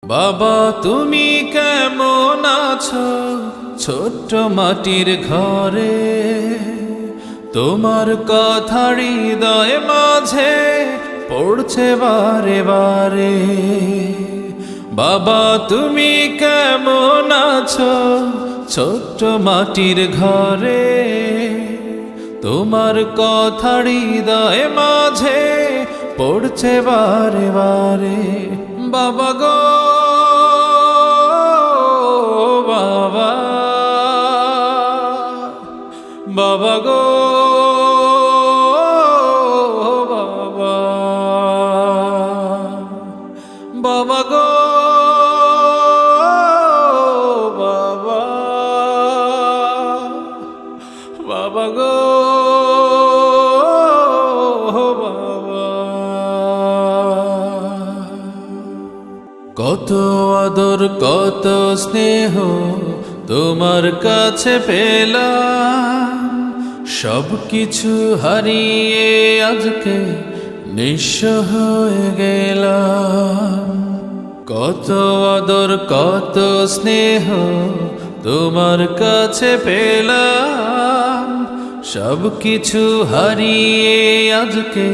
বাবা তুমি কেমন আছো ছোট্ট মাটির ঘরে, তোমার কথা হৃদয় মাঝে পড়ছে বারে বারে। বাবা তুমি কেমন আছো ছোট্ট মাটির ঘরে, তোমার কথা হৃদয় মাঝে পড়ছে বারে বারে। বাবা গো বাবা, বাবা গো বাবা, বাবা গো বাবা, বাবা গো বাবা। কত আদর কত স্নেহ তোমার কাছে পেলাম, সব কিছু হারিয়ে আজকে নিঃস্ব হয়ে গেলাম। কত আদর কত স্নেহ তোমার কাছে পেলাম, সব কিছু হারিয়ে আজকে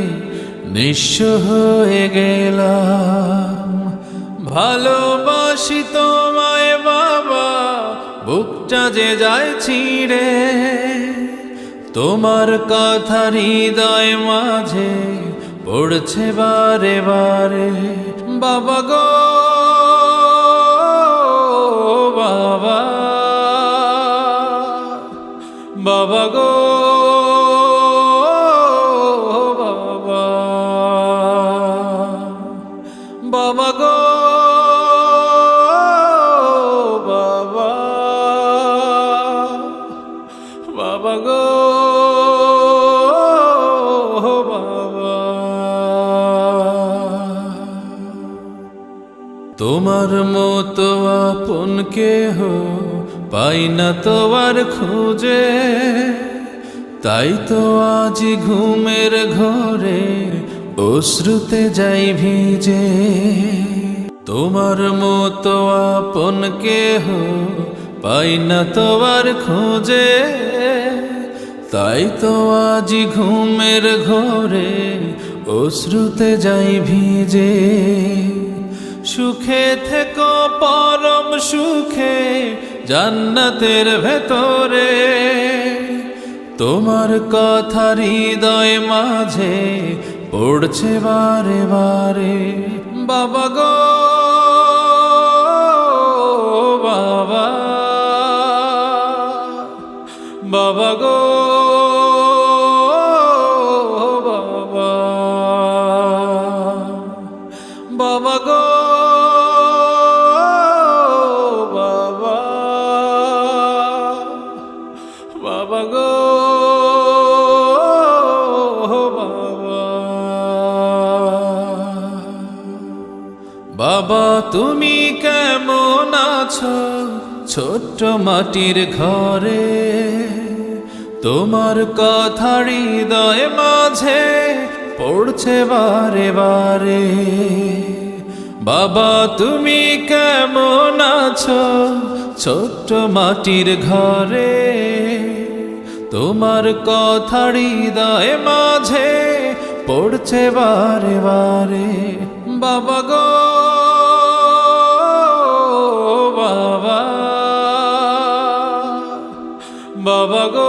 নিঃস্ব হয়ে গেলাম। ভালোবাসি তোমায় বাবা, বুকটা যে যায় ছিঁড়ে, তোমার কথা হৃদয় মাঝে পড়ছে বারে বারে। বাবা গো বাবা, বাবা গো বাবা, বাবা গো বাবা, বাবা গো বাবা। তোমার মতো আপন কেহ পাই না তো আর খুঁজে, তাই তো আজ ঘুমের ঘরে অশ্রুতে যাই ভিজে। তোমার মতো আপন কেহ পাই না তো আর খুঁজে, তাই তো আজ ঘুমের ঘরে অশ্রুতে যাই ভিজে। সুখে থেকো পরম সুখে জান্নাতের ভেতরে, তোমার কথা হৃদয় মাঝে পড়ছে বারে বারে। বাবা গো বাবা, বাবা গো বাবা, বাবা গো বাবা, বাবা গো বাবা। বাবা তুমি কেমন আছো ছোট্ট মাটির ঘরে, তোমার কথা হৃদয় মাঝে পড়ছে বারে বারে। বাবা তুমি কেমন আছো ছোট্ট মাটির ঘরে, তোমার কথা হৃদয় মাঝে পড়ছে বারে বারে। বাবা গো বাবা, বাবা গো